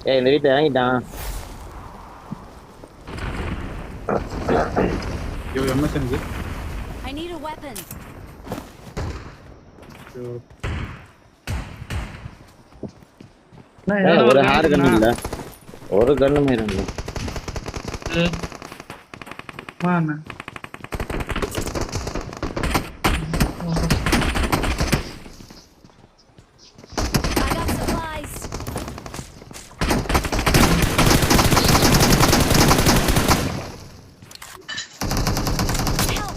ஏய் இந்த வீட்டுல இறங்கிட்டான். யோ எம்எஸ் எனக்கு I need a weapon. ஒரு ஹார் கண்ணு இல்ல, ஒரு கண்ணுமே இல்ல. I got supplies. Help.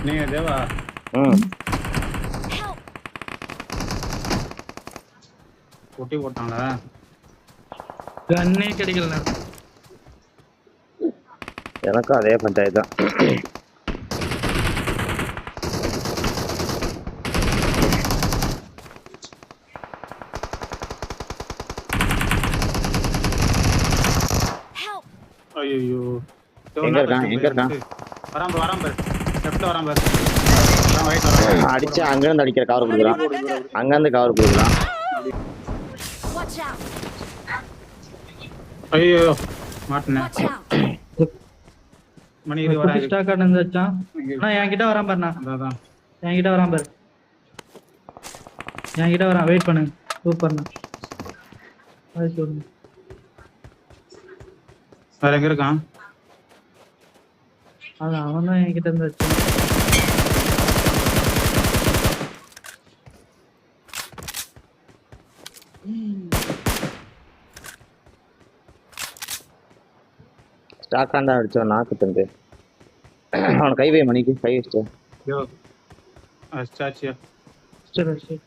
நீங்க தேவா Help. பொட்டி போட்டாங்களா? கண்ணே கிடைக்கல. எனக்கும் அதே பஞ்சாயத்து தான். Help. ஐயோ எங்க இருக்கான், எங்க இருக்கான்? வராம் பாரு லெஃப்ட்ல வராம் பாரு. ரைட் வராம். அடிச்சு அங்க இருந்து அடிக்கிற கவர் கொடுக்குறான், அங்க இருந்து கவர் கொடுக்குறான். Watch out. ஐயோ மாட்டனே. Watch out. மணி இது வரா. ஸ்டாக் கார்டு வந்துச்சான். நான் என்கிட்ட வரான் பாருண்ணா. அதான் என்கிட்ட வரான் பாரு. என்கிட்ட வரான், வெயிட் பண்ணுங்க. சூப்பர்ண்ணா. அது சொல்லுங்க. வேற எங்க இருக்கான்? அது அவன் தான் என்கிட்ட இருந்து வச்சான். ஸ்டாக் ஆண்டா அடிச்சோம் நாக்கு தந்து. அவன் கை வை, மணிக்கு கை வச்சிட்டு. யோ அச்சாச்சியா சரி சரி.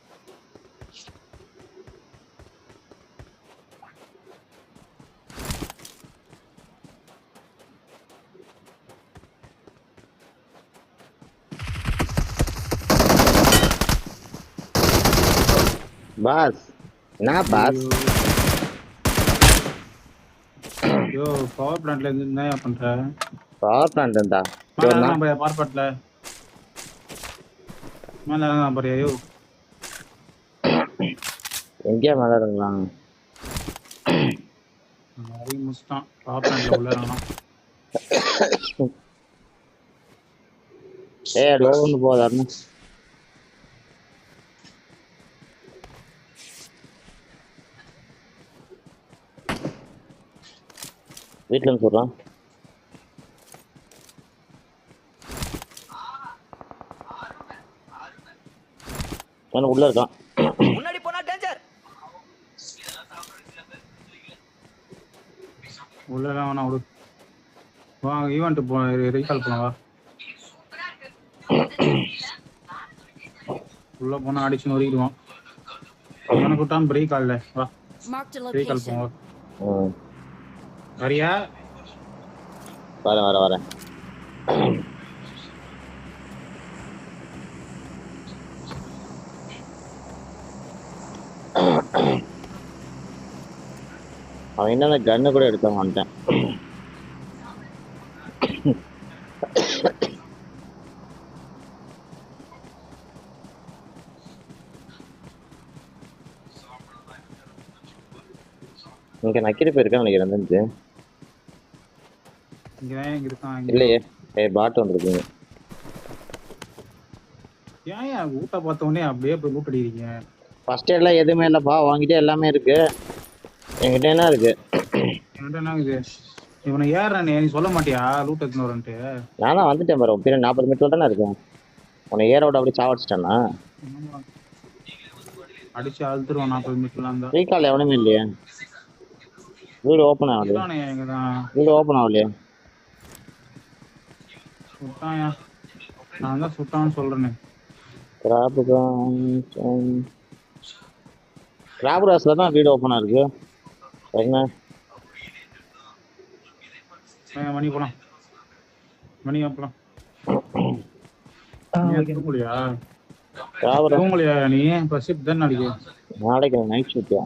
பாஸ் என்ன பாஸ்? யோ பவர் பிளான்ட்ல இருந்து என்ன பண்ற? பவர் பிளான்ட் இருந்தா மேல பார்ப்பட்ல மேல தான் பாரு. யோ எங்கேயா மேல இருக்கலாம்? நிறைய முஸ்டான் பவர் பிளான்ட்ல உள்ள இறங்கணும். ஏய் அது ஒன்று போதாருன்னு வீட்டுல இருந்து சொல்றான். உள்ள இருக்கான். முன்னாடி போனா டேஞ்சர். உள்ள வேணா விடு. வா ஈவென்ட் போ, ரீகால் போலாம் வா. உள்ள போனா அடிச்சு நொறுக்கிடுவான். அவனை கூட்டான் ரீகால்ல வா. Marked a recall location. போவோம். வரியா? வரேன். அவன் என்ன கன்னு கூட எடுக்க மாட்டேன். இங்க நக்கிரி போயிருக்கான்னு நினைக்கிறேன். தெரிஞ்சு இங்க இருக்கான். இல்லையே, பாட்டு வந்துருக்குங்க. ஏன் ஊட்ட பார்த்த உடனே அப்படியே போய் லூட் அடிக்கிறீங்க? ஃபர்ஸ்ட் எல்லாம் எதுவுமே இல்லப்பா, வாங்கிட்டே எல்லாமே இருக்கு. என்கிட்ட என்ன இருக்கு? என்கிட்ட என்ன இது? இவனை ஏறானே நீ சொல்ல மாட்டியா லூட் எடுத்துன்னு? நான் தான் வந்துட்டேன் பாரு. பின்ன 40 மீட்டர் தானே இருக்கேன். உன்னை ஏற விட அப்படி சாவடிச்சிட்டானா? அடிச்சு அழுத்துருவான். 40 மீட்டர்லாம் தான். ரீகால் எவனுமே இல்லையே. வீடு ஓப்பன் ஆகலையே. வீடு ஓப்பன் ஆகலையே. சுட்டாயா? நான் தான் சுட்டான்னு சொல்றேனே. கிராப் ராஸ்ல தான் வீடு ஓப்பனா இருக்கு. என்ன மணி போலாம். மணி போலாம். தூங்கலையா நீ? இப்ப ஷிஃப்ட் தானே நாளைக்கு? நாளைக்கு நைட் ஷிஃப்ட்.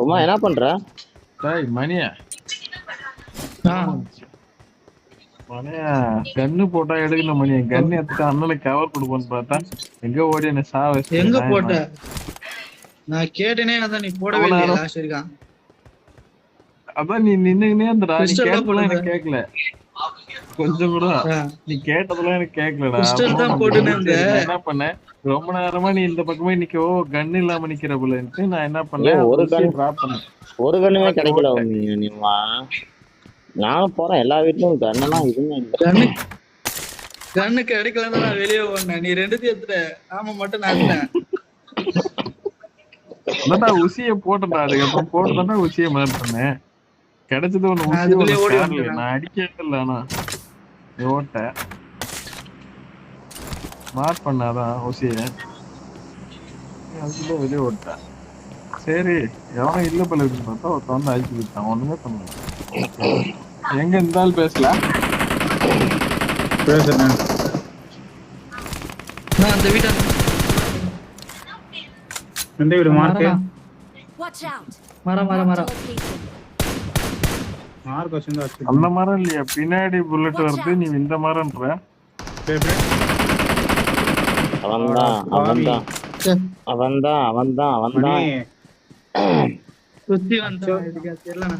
உமா என்ன பண்ற? டேய் மணியா ஆ, மணியா கன்னு போட்டா எடுக்கணும் மணியா. கன்னு எடுத்துட்டு அண்ணனுக்கு கவர் கொடுப்போன்னு பார்த்தா எங்க ஓடி என்ன எங்க போட்ட? நான் கேட்டேனே அதான் நீ போடவே இல்லையா லாஸ்ட் வரைக்கும். அதான் நீ நின்னுனே இருந்தடா. நீ Pistol தான் கேட்டதெல்லாம் எனக்கு போடுங்க. கேட்கல கொஞ்சம் கூட. ஆ, நீ கேட்டதெல்லாம் எனக்கு கேட்கலடா. Pistol தான் போட்டுனே இருந்த. நான் என்ன பண்ணேன், ரொம்ப நேரமா நீ இந்த பக்கமே நிக்கவோ கன் இல்லாம நிக்கிற போலன்ட்டு நான் என்ன பண்ணேன், ஏய், ஒரு gun. டிராப் பண்ணேன். ஒரு கண்ணுமே கிடைக்கல நீமா. நானும் போறேன் எல்லா வீட்லயும் கண்ணெல்லாம் இதுமே இல்லை. கண்ணுக்கு அடிக்கலன்னு நான் வெளியே ஓடினேன். நீ ரெண்டுத்தையும் எடுத்துட்ட. ஆமா மட்டும் நான் இருந்தேன். அதான் உசிய போட்டேன்டா. அதுக்கப்புறம் போட்டுதான்டா உசிய மார்க் பண்ணேன். கிடைச்சது ஒண்ணு உசி அதுக்குள்ளே ஒண்ணு ஓடி ஸ்டார்ல. வந்துட்டேன். நான் அடிக்கவே இல்லை. ஆனா ஓட்ட மார்க் பண்ணாதான் உசிய அதுக்குள்ள வெளியே ஓட்டேன். சரி எவனும் இல்ல போல இருக்குன்னு பார்த்தா ஒருத்த வந்து அழிச்சு விட்டான். ஒண்ணுமே பண்ணல. எங்க இருந்தாலும் பேசல. பேசுறேன். நான் அந்த வீட்டை எந்த வீடு மார்க்கு? Watch out! மரம் Marked a மரம் location. மார்க் வச்சிருந்தா வச்சு. அந்த மரம் இல்லையா, பின்னாடி புல்லட் வருது. நீ இந்த மரம்ன்ற அவன்தான் அவன்தான் அவன்தான் அவன்தான் அவன்தான். மணி சுத்தி வந்துட்டோம். இதுக்கு தெரியல.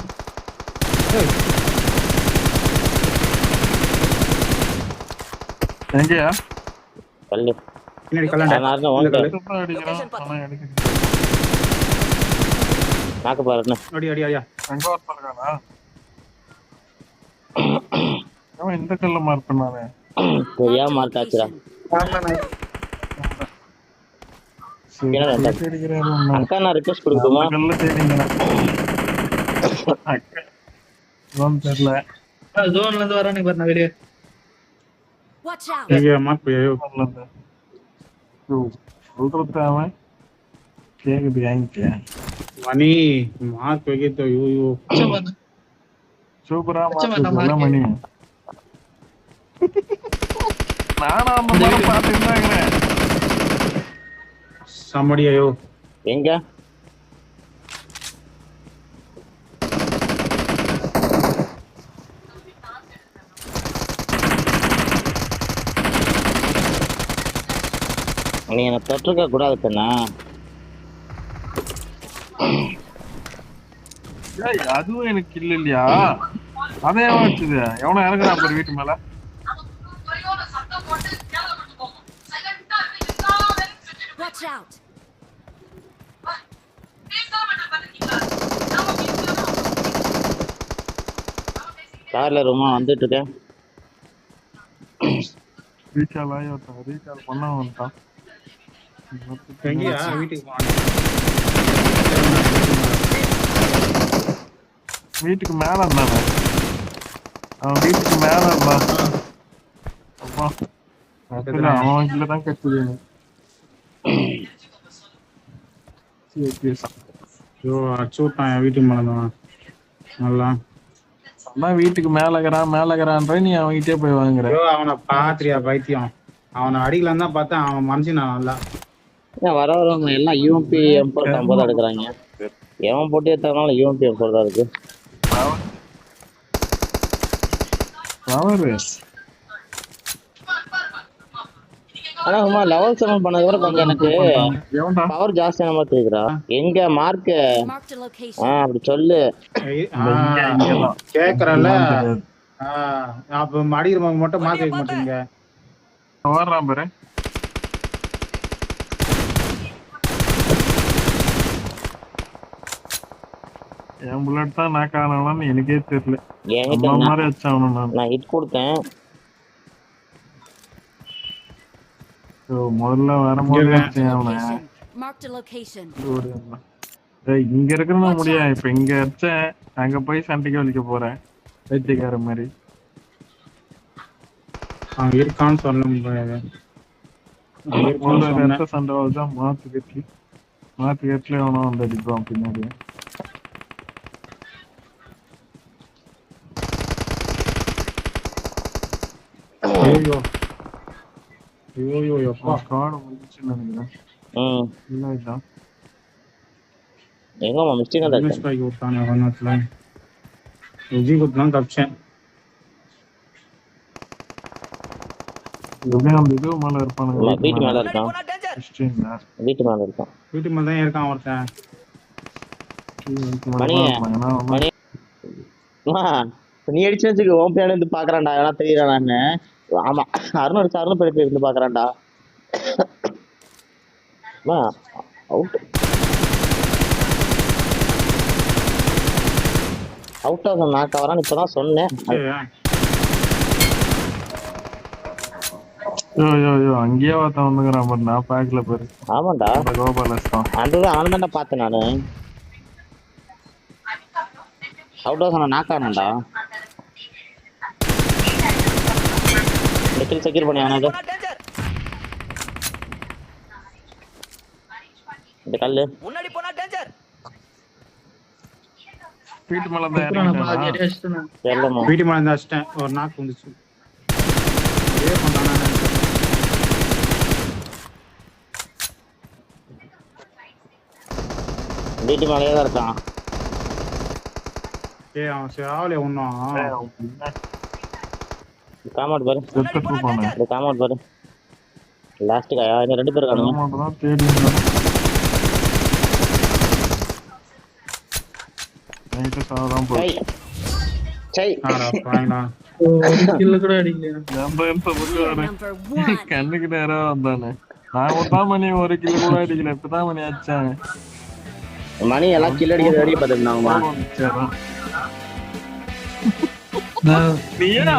எங்கயா கல்லு பின்னாடி கல்லாண்ட. நான் ஓங்க சுத்தம் அடிக்கிறான். ஆனா எடுக்க நாக்கு பாருண்ணே. அடி அடி அடியா. எங்க ஒருத்தன் இருக்கானா? அவன் இந்த கல்ல மார்க் பண்ணானே. தெரியாம மார்க்காச்சுடா. சரி, தேடிக்கிறாரு உன்னை. அக்கா நான் ரிக்வெஸ்ட் கொடுக்குமா? அந்த கல்ல தேடிங்கிறான். அக்கா. இவன் தெரியல. ஜோன்ல இருந்து வரானே பாரு. நான் வெளியே Watch out! எங்க மார்க் போய் வரல இந்த. ஓ, சொல்றது அவன் கேக்குது. வாங்கிக்க. மணி மார்க் வைக்கத்தோ. ஐயோ சூப்பரா அச்சா, மார்க் வேண்டாம், பண்ண மணி. நானும் அந்த மரம் பார்த்துட்டு தான் இருக்கிறேன். சமடி. ஐயோ எங்க நீ என்ன தொட்டிருக்க கூடாது கண்ணா. ஏய், அதுவும் எனக்கு இல்ல இல்லையா? அதே வச்சுது. எவனோ இறங்குறான் பாரு வீட்டு மேல. Watch out! கார்ல ரூமா வந்துட்டு இருக்கேன். ரீகால் ஆகி ஒருத்தன் ரீகால் பண்ண வந்துட்டான். எங்கயா வீட்டுக்கு போன? வீட்டுக்கு மேல இருந்தானே. அவன் வீட்டுக்கு மேல இருந்தான். அப்பா கத்துல அவன் கீழே தான் கத்துது எனக்கு. ஐயோ அடிச்சு விட்டான் என் வீட்டுக்கு மேலதான். நல்லா அதான் வீட்டுக்கு மேலகிறான்ற நீ அவன்கிட்டே போய் வாங்குற. ஐயோ அவனை பாத்திரியா பைத்தியம். அவனை அடிக்கலாம் தான் பார்த்தேன். அவன் மனுஷன் நான் நல்லா. ஏன் வர வரவங்க எல்லாம் யூஎம்பி M4 50 எடுக்கிறாங்க. எவன் போட்டு ஏற்றனால யூஎம்பி M4 தான் இருக்கு. அவரு ஆனா சும்மா லெவல் 7 பண்ணதுக்கு அப்புறம் கொஞ்சம் எனக்கு எவன்டா? பவர் ஜாஸ்தியான மாதிரி தெரியுதுடா. எங்க மார்க்கு? Marked a location. அப்படி சொல்லு. இங்கதான். கேக்குறல. அப்ப அடிக்கிறவங்க மட்டும் மார்க் வைக்க மாட்டீங்க. வர்றான் பாரு. என் புல்லட் தான் நான் காணலாம்னு எனக்கே தெரியல. என்கிட்ட அம்மா மாதிரி வச்சாகணும் நான். நான் ஹிட் கொடுத்தேன். முதல்ல வரும்போது Marked a அடிச்சேன் அவனை. location. Marked a location. ஏய், இங்க இருக்கணும்னா முடியாது. இப்ப இங்க அடிச்சேன், அங்க போய் சண்டைக்கு வலிக்க போறேன் வைத்தியக்கார மாதிரி. அவன் இருக்கான்னு சொல்ல முடியாது. அவன் இருக்கான்னு சொன்னேன். ரத்த சண்டை தான் மாத்து கட்டில எவனோ வந்து அடிப்பான் பின்னாடி. ஐயோ ஐயோ அப்பா காடு முடிச்சுன்னு நினைக்கிறேன். ம் இல்ல இதான் எங்கம்மா மிஸ்டேக் தான் மிஸ் பாக்கி விட்டானே வண்ணத்துல விஜய் குத்தான் தப்பிச்சேன். எப்படியும் அந்த இது மேல இருப்பானுங்க. வீட்டு மேல முன்னாடி இருக்கான். போனா டேஞ்சர். கிறிஸ்டியன்ல. வீட்டு மேல இருக்கான். வீட்டு மேல தான் இருக்கான் ஒருத்தன். மணி மணி அம்மா, நீ அடிச்சு வச்சுக்க உன் பேன இருந்து பாக்குறான்டா. எல்லாம் தெரியறானு. ஆமா அருண் அடிச்சு அருண் பேர் இருந்து பாக்குறான்டா. அவுட் அவுட் ஆஃப் நாக் வரான்னு இப்பதான் சொன்னேன். ஐயோ அங்கேயே ஒருத்தன் வந்துக்கிறான் பாரு. நான் பாக்கல பாரு. ஆமாண்டா அந்த கோபாலஸ்தான். அதுதான் அவன் தான்டா பார்த்தேன் நானு. அவுட் ஆஃப் நாக் ஆனான்டா. நிக்கில் செக்யூர் பண்ணி அவனாவது போனா டேஞ்சர். இந்த கல்லு முன்னாடி போனா டேஞ்சர். வீட்டு மேல தான் அது இறங்கிட்டானா? அடிச்சிட்டேன். தெரியலமா. வீட்டு மேல இருந்து அடிச்சிட்டேன். ஒரு நாக்கு வந்துச்சு. இதே பண்றானா வீட்டு மேலேயே தான் இருக்கான். அவன் சிராவலே ஒன்னும். காமௌண்ட் பாரு. செத்துட்டு இருப்பானே. இந்த காமௌண்ட் பாரு. லாஸ்ட்டுக்கு இன்னும் 2 பேர் இருக்கானுங்க. அமௌண்ட் தான் தேடி இருந்தான். நைட்டு சாதான் போய் சை சை கில்ல கூட அடிக்கல. Year number 1. கண்ணுக்கு நேரா வந்தானே. நான் ஒட்டாம மணி 1 கிலோ கூட அடிக்கல. இப்பதான் மணி அடிச்சேன். மணி எல்லாம் கில் அடிக்கிறது வரையும் பார்த்துருந்தாங்கம்மா. நீ ஏன்